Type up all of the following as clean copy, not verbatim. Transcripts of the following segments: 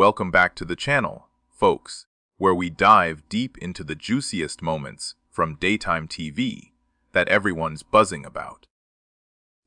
Welcome back to the channel, folks, where we dive deep into the juiciest moments from daytime TV that everyone's buzzing about.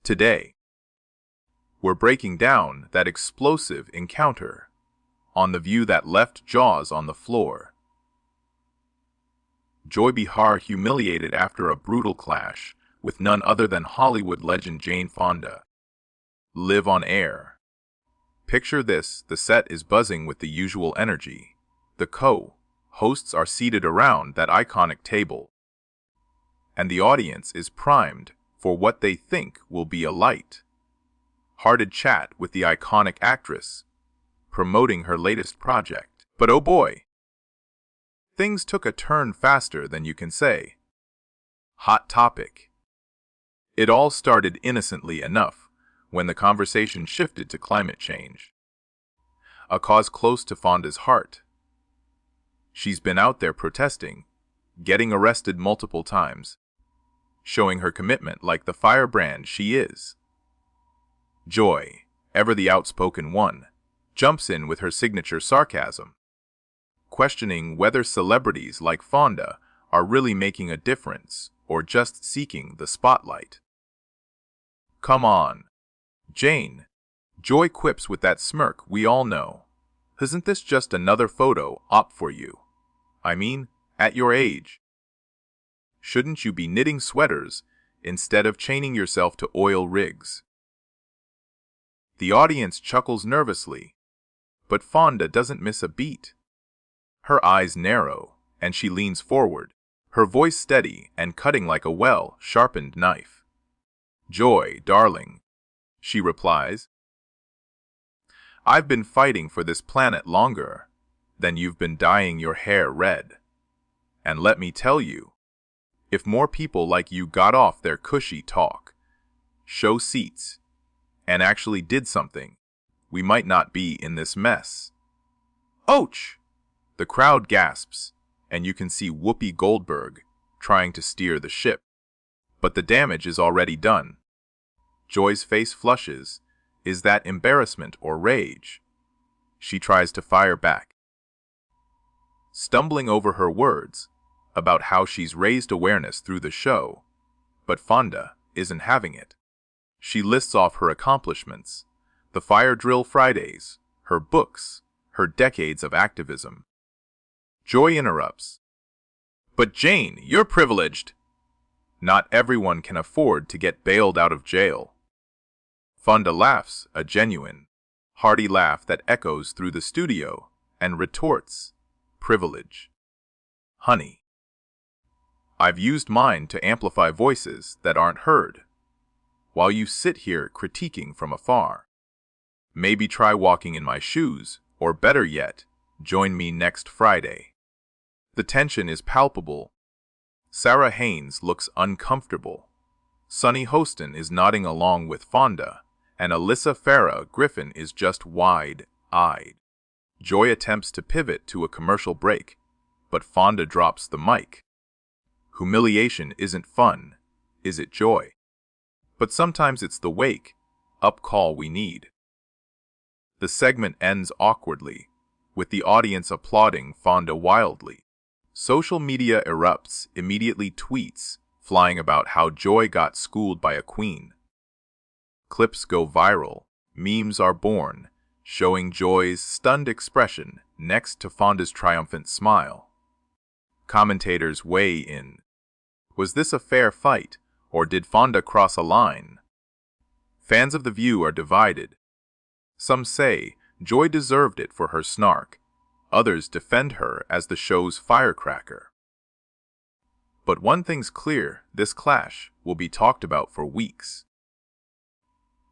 Today, we're breaking down that explosive encounter on The View that left jaws on the floor. Joy Behar humiliated after a brutal clash with none other than Hollywood legend Jane Fonda. Live on air. Picture this: the set is buzzing with the usual energy. The co-hosts are seated around that iconic table, and the audience is primed for what they think will be a light-hearted chat with the iconic actress, promoting her latest project. But oh boy, things took a turn faster than you can say. Hot topic. It all started innocently enough when the conversation shifted to climate change, a cause close to Fonda's heart. She's been out there protesting, getting arrested multiple times, showing her commitment like the firebrand she is. Joy, ever the outspoken one, jumps in with her signature sarcasm, questioning whether celebrities like Fonda are really making a difference or just seeking the spotlight. "Come on, Jane," Joy quips with that smirk we all know. "Isn't this just another photo op for you? I mean, at your age, shouldn't you be knitting sweaters instead of chaining yourself to oil rigs?" The audience chuckles nervously, but Fonda doesn't miss a beat. Her eyes narrow, and she leans forward, her voice steady and cutting like a well-sharpened knife. "Joy, darling," she replies, "I've been fighting for this planet longer than you've been dyeing your hair red. And let me tell you, if more people like you got off their cushy talk, show seats, and actually did something, we might not be in this mess." Ouch! The crowd gasps, and you can see Whoopi Goldberg trying to steer the ship. But the damage is already done. Joy's face flushes. Is that embarrassment or rage? She tries to fire back, stumbling over her words about how she's raised awareness through the show, but Fonda isn't having it. She lists off her accomplishments: the Fire Drill Fridays, her books, her decades of activism. Joy interrupts. "But Jane, you're privileged. Not everyone can afford to get bailed out of jail." Fonda laughs, a genuine, hearty laugh that echoes through the studio, and retorts, "Privilege? Honey, I've used mine to amplify voices that aren't heard, while you sit here critiquing from afar. Maybe try walking in my shoes, or better yet, join me next Friday." The tension is palpable. Sarah Haynes looks uncomfortable. Sunny Hostin is nodding along with Fonda, and Alyssa Farah Griffin is just wide-eyed. Joy attempts to pivot to a commercial break, but Fonda drops the mic. Humiliation isn't fun, is it, Joy? But sometimes it's the wake-up call we need. The segment ends awkwardly, with the audience applauding Fonda wildly. Social media erupts, immediately tweets flying about how Joy got schooled by a queen. Clips go viral, memes are born, showing Joy's stunned expression next to Fonda's triumphant smile. Commentators weigh in. Was this a fair fight, or did Fonda cross a line? Fans of The View are divided. Some say Joy deserved it for her snark. Others defend her as the show's firecracker. But one thing's clear: this clash will be talked about for weeks.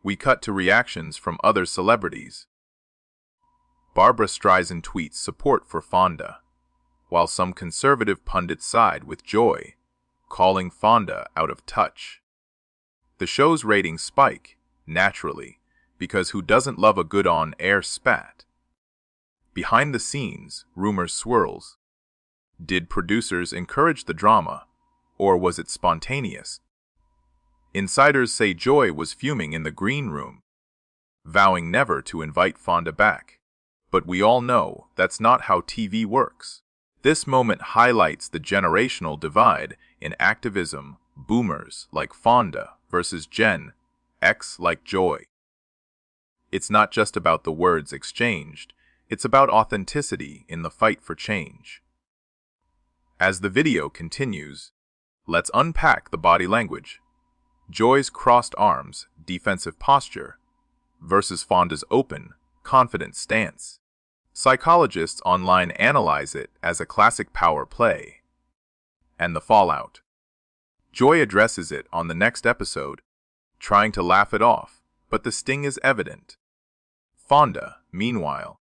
We cut to reactions from other celebrities. Barbra Streisand tweets support for Fonda, while some conservative pundits side with Joy, calling Fonda out of touch. The show's ratings spike, naturally, because who doesn't love a good on-air spat? Behind the scenes, rumors swirls. Did producers encourage the drama, or was it spontaneous? Insiders say Joy was fuming in the green room, vowing never to invite Fonda back. But we all know that's not how TV works. This moment highlights the generational divide in activism, boomers like Fonda versus Gen X like Joy. It's not just about the words exchanged, it's about authenticity in the fight for change. As the video continues, let's unpack the body language. Joy's crossed arms, defensive posture, versus Fonda's open, confident stance. Psychologists online analyze it as a classic power play. And the fallout. Joy addresses it on the next episode, trying to laugh it off, but the sting is evident. Fonda, meanwhile,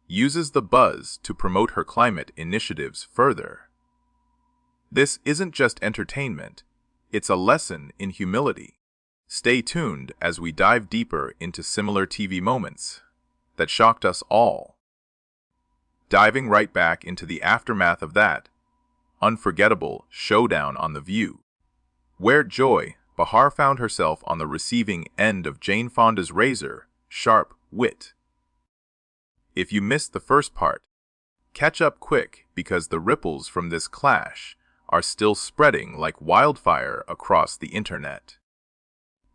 uses the buzz to promote her climate initiatives further. This isn't just entertainment, it's a lesson in humility. Stay tuned as we dive deeper into similar TV moments that shocked us all. Diving right back into the aftermath of that unforgettable showdown on The View, where Joy Behar found herself on the receiving end of Jane Fonda's razor-sharp wit. If you missed the first part, catch up quick because the ripples from this clash are still spreading like wildfire across the internet.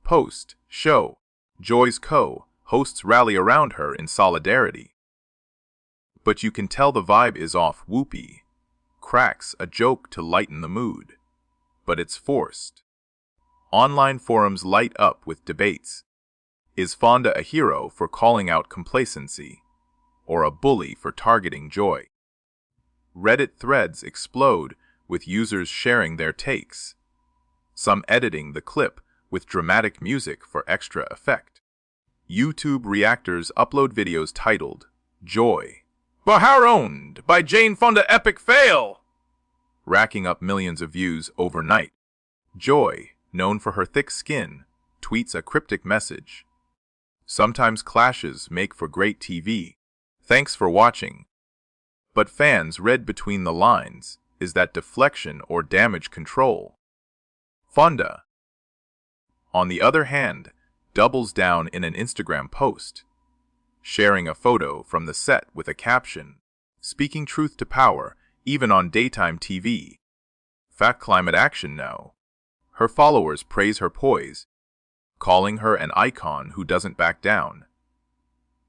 Post-show, Joy's co-hosts rally around her in solidarity. But you can tell the vibe is off. Whoopi cracks a joke to lighten the mood, but it's forced. Online forums light up with debates. Is Fonda a hero for calling out complacency, or a bully for targeting Joy? Reddit threads explode with users sharing their takes, some editing the clip with dramatic music for extra effect. YouTube reactors upload videos titled, "Joy Behar owned by Jane Fonda epic fail!" racking up millions of views overnight. Joy, known for her thick skin, tweets a cryptic message. Sometimes clashes make for great TV. Thanks for watching. But fans read between the lines. Is that deflection or damage control? Fonda, on the other hand, doubles down in an Instagram post, sharing a photo from the set with a caption, "Speaking truth to power, even on daytime TV. Fact climate action now." Her followers praise her poise, calling her an icon who doesn't back down.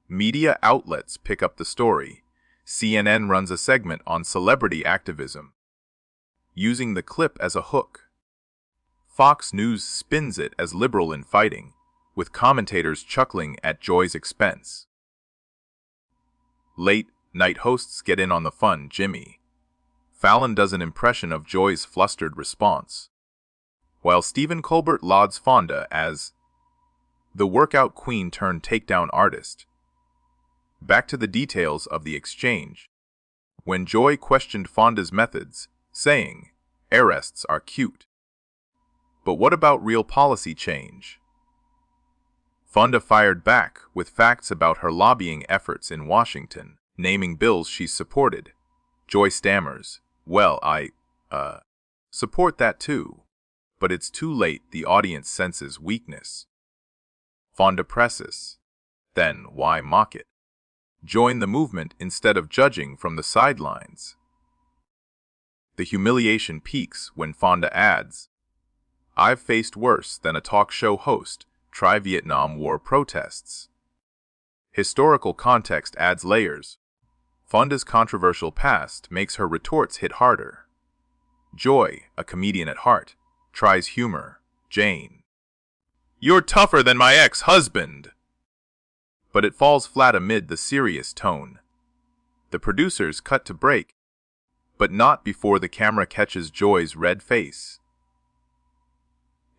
Media outlets pick up the story. CNN runs a segment on celebrity activism, using the clip as a hook. Fox News spins it as liberal in fighting, with commentators chuckling at Joy's expense. Late-night hosts get in on the fun. Jimmy Fallon does an impression of Joy's flustered response, while Stephen Colbert lauds Fonda as the workout queen turned takedown artist. Back to the details of the exchange. When Joy questioned Fonda's methods, saying, "Arrests are cute. But what about real policy change?" Fonda fired back with facts about her lobbying efforts in Washington, naming bills she's supported. Joy stammers, "Well, I support that too." But it's too late. The audience senses weakness. Fonda presses. Then why mock it? Join the movement instead of judging from the sidelines. The humiliation peaks when Fonda adds, "I've faced worse than a talk show host. Try Vietnam War protests." Historical context adds layers. Fonda's controversial past makes her retorts hit harder. Joy, a comedian at heart, tries humor. Jane, "You're tougher than my ex-husband." But it falls flat amid the serious tone. The producers cut to break, but not before the camera catches Joy's red face.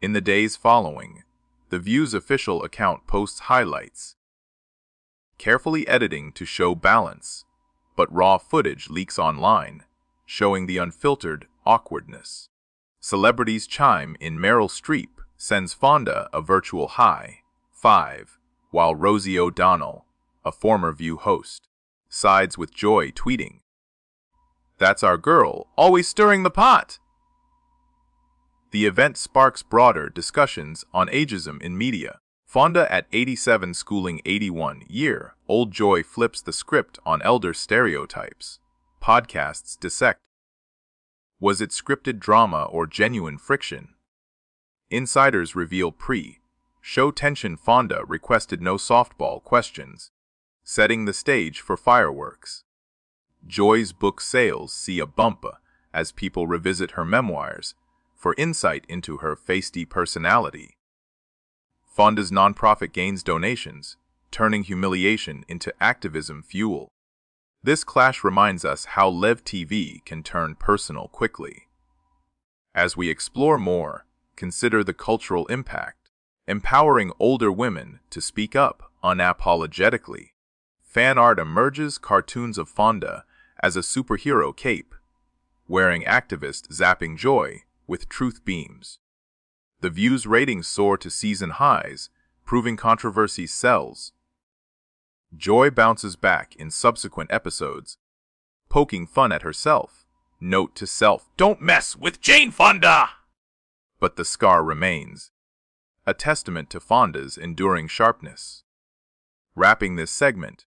In the days following, The View's official account posts highlights, carefully editing to show balance, but raw footage leaks online, showing the unfiltered awkwardness. Celebrities chime in. Meryl Streep sends Fonda a virtual high five, while Rosie O'Donnell, a former View host, sides with Joy, tweeting, "That's our girl, always stirring the pot." The event sparks broader discussions on ageism in media. Fonda at 87 schooling 81 year old Joy flips the script on elder stereotypes. Podcasts dissect. Was it scripted drama or genuine friction? Insiders reveal pre-show tension. Fonda requested no softball questions, setting the stage for fireworks. Joy's book sales see a bump as people revisit her memoirs for insight into her feisty personality. Fonda's nonprofit gains donations, turning humiliation into activism fuel. This clash reminds us how Lev TV can turn personal quickly. As we explore more, consider the cultural impact, empowering older women to speak up unapologetically. Fan art emerges, cartoons of Fonda as a superhero cape, wearing activist zapping Joy with truth beams. The View's ratings soar to season highs, proving controversy sells. Joy bounces back in subsequent episodes, poking fun at herself. Note to self, don't mess with Jane Fonda! But the scar remains, a testament to Fonda's enduring sharpness. Wrapping this segment,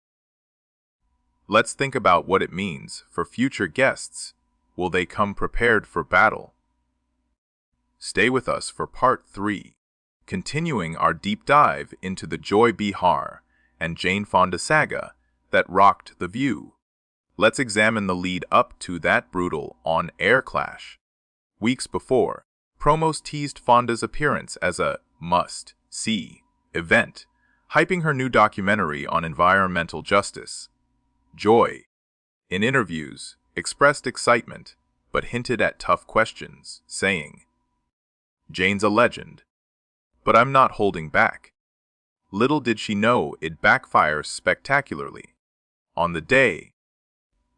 let's think about what it means for future guests. Will they come prepared for battle? Stay with us for part 3, continuing our deep dive into the Joy Behar and Jane Fonda saga that rocked The View. Let's examine the lead up to that brutal on-air clash. Weeks before, promos teased Fonda's appearance as a must-see event, hyping her new documentary on environmental justice. Joy, in interviews, expressed excitement, but hinted at tough questions, saying, "Jane's a legend, but I'm not holding back." Little did she know it'd backfire spectacularly. On the day,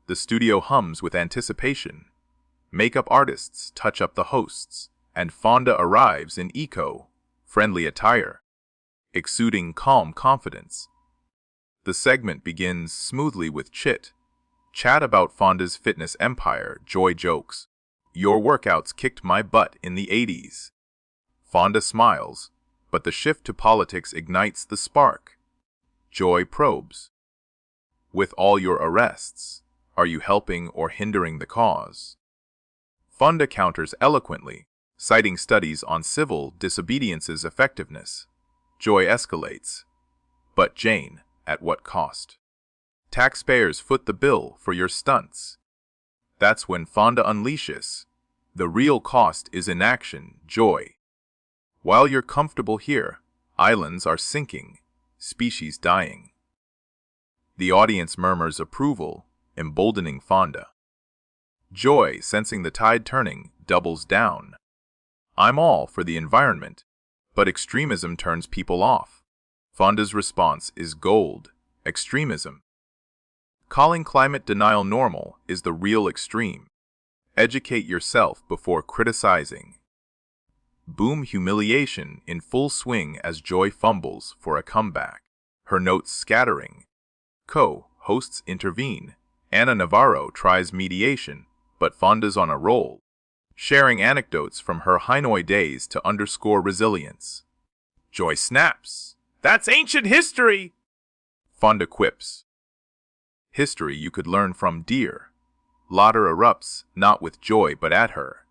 the studio hums with anticipation. Makeup artists touch up the hosts, and Fonda arrives in eco-friendly attire, exuding calm confidence. The segment begins smoothly with chat about Fonda's fitness empire. Joy jokes, "Your workouts kicked my butt in the 80s. Fonda smiles, but the shift to politics ignites the spark. Joy probes, "With all your arrests, are you helping or hindering the cause?" Fonda counters eloquently, citing studies on civil disobedience's effectiveness. Joy escalates, "But Jane, at what cost? Taxpayers foot the bill for your stunts." That's when Fonda unleashes, "The real cost is inaction, Joy. While you're comfortable here, islands are sinking, species dying." The audience murmurs approval, emboldening Fonda. Joy, sensing the tide turning, doubles down. "I'm all for the environment, but extremism turns people off." Fonda's response is gold: extremism. Calling climate denial normal is the real extreme. Educate yourself before criticizing. Boom, humiliation in full swing as Joy fumbles for a comeback, her notes scattering. Co-hosts intervene. Ana Navarro tries mediation, but Fonda's on a roll, sharing anecdotes from her Hanoi days to underscore resilience. Joy snaps, "That's ancient history!" Fonda quips, "History you could learn from, dear." Laughter erupts, not with Joy but at her.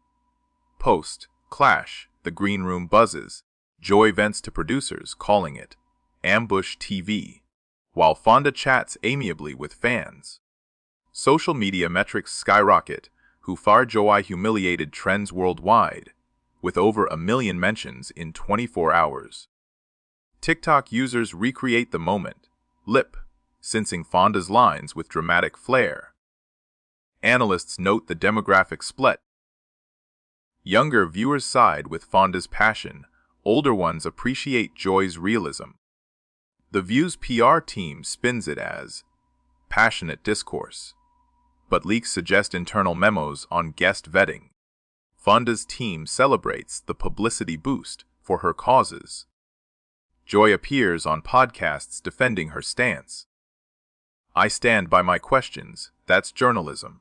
Post-clash, the green room buzzes. Joy vents to producers, calling it ambush TV, while Fonda chats amiably with fans. Social media metrics skyrocket. Joy Humiliated trends worldwide, with over 1 million mentions in 24 hours. TikTok users recreate the moment, lip-syncing Fonda's lines with dramatic flair. Analysts note the demographic split. Younger viewers side with Fonda's passion, older ones appreciate Joy's realism. The View's PR team spins it as passionate discourse, but leaks suggest internal memos on guest vetting. Fonda's team celebrates the publicity boost for her causes. Joy appears on podcasts defending her stance. "I stand by my questions, that's journalism."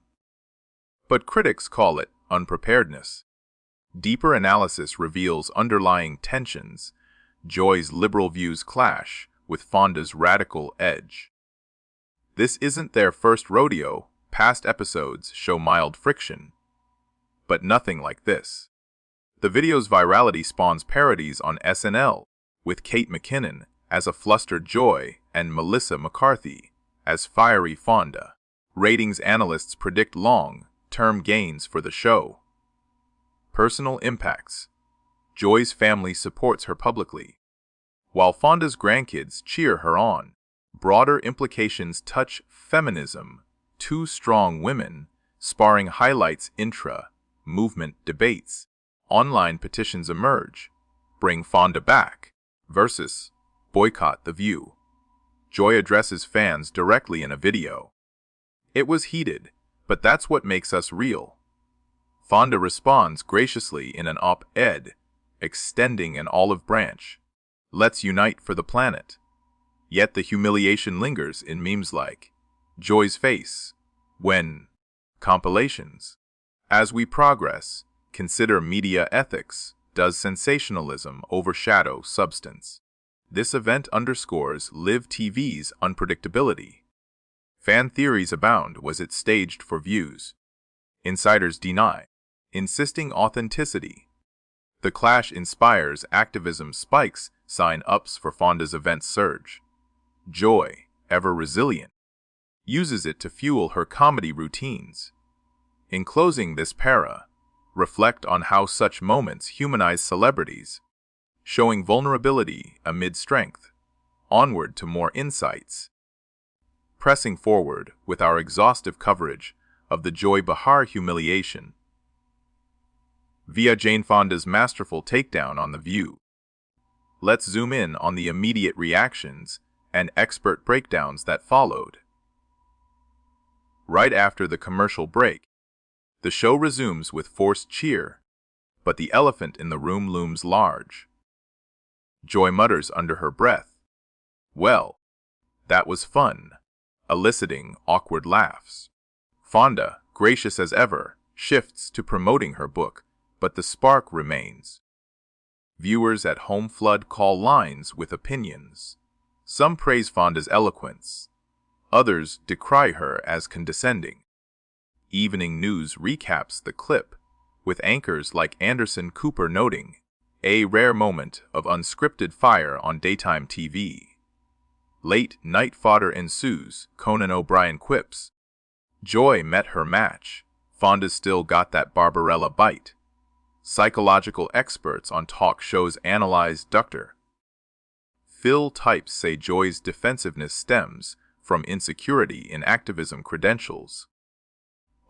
But critics call it unpreparedness. Deeper analysis reveals underlying tensions. Joy's liberal views clash with Fonda's radical edge. This isn't their first rodeo. Past episodes show mild friction, but nothing like this. The video's virality spawns parodies on SNL, with Kate McKinnon as a flustered Joy and Melissa McCarthy as fiery Fonda. Ratings analysts predict long-term gains for the show. Personal impacts. Joy's family supports her publicly, while Fonda's grandkids cheer her on. Broader implications touch feminism. Two strong women sparring highlights intra-movement debates. Online petitions emerge. Bring Fonda back versus boycott The View. Joy addresses fans directly in a video. It was heated, but that's what makes us real. Fonda responds graciously in an op-ed, extending an olive branch. Let's unite for the planet. Yet the humiliation lingers in memes like Joy's face when compilations. As we progress, consider media ethics. Does sensationalism overshadow substance? This event underscores live TV's unpredictability. Fan theories abound. Was it staged for views? Insiders deny, insisting authenticity. The clash inspires activism spikes. Sign-ups for Fonda's event surge. Joy, ever resilient, uses it to fuel her comedy routines. In closing this para, reflect on how such moments humanize celebrities, showing vulnerability amid strength. Onward to more insights. Pressing forward with our exhaustive coverage of the Joy Behar humiliation via Jane Fonda's masterful takedown on The View. Let's zoom in on the immediate reactions and expert breakdowns that followed. Right after the commercial break, the show resumes with forced cheer, but the elephant in the room looms large. Joy mutters under her breath, "Well, that was fun," eliciting awkward laughs. Fonda, gracious as ever, shifts to promoting her book, but the spark remains. Viewers at home flood call lines with opinions. Some praise Fonda's eloquence. Others decry her as condescending. Evening News recaps the clip, with anchors like Anderson Cooper noting, "A rare moment of unscripted fire on daytime TV." Late night fodder ensues. Conan O'Brien quips, "Joy met her match. Fonda's still got that Barbarella bite." Psychological experts on talk shows analyze Dr. Phil types say Joy's defensiveness stems from insecurity in activism credentials.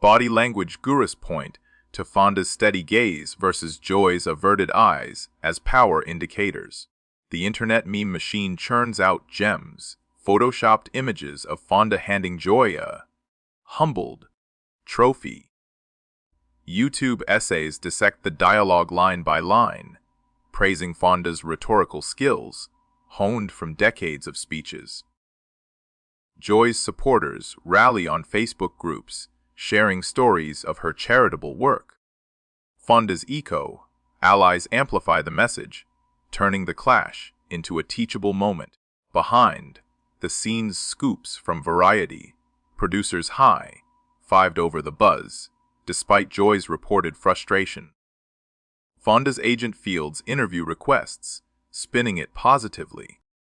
Body language gurus point to Fonda's steady gaze versus Joy's averted eyes as power indicators. The internet meme machine churns out gems, photoshopped images of Fonda handing Joy a humbled trophy. YouTube essays dissect the dialogue line by line, praising Fonda's rhetorical skills, honed from decades of speeches. Joy's supporters rally on Facebook groups, sharing stories of her charitable work. Fonda's allies amplify the message, turning the clash into a teachable moment. Behind the scenes scoops from Variety, producers high-fived over the buzz, despite Joy's reported frustration. Fonda's agent fields interview requests, spinning it positively.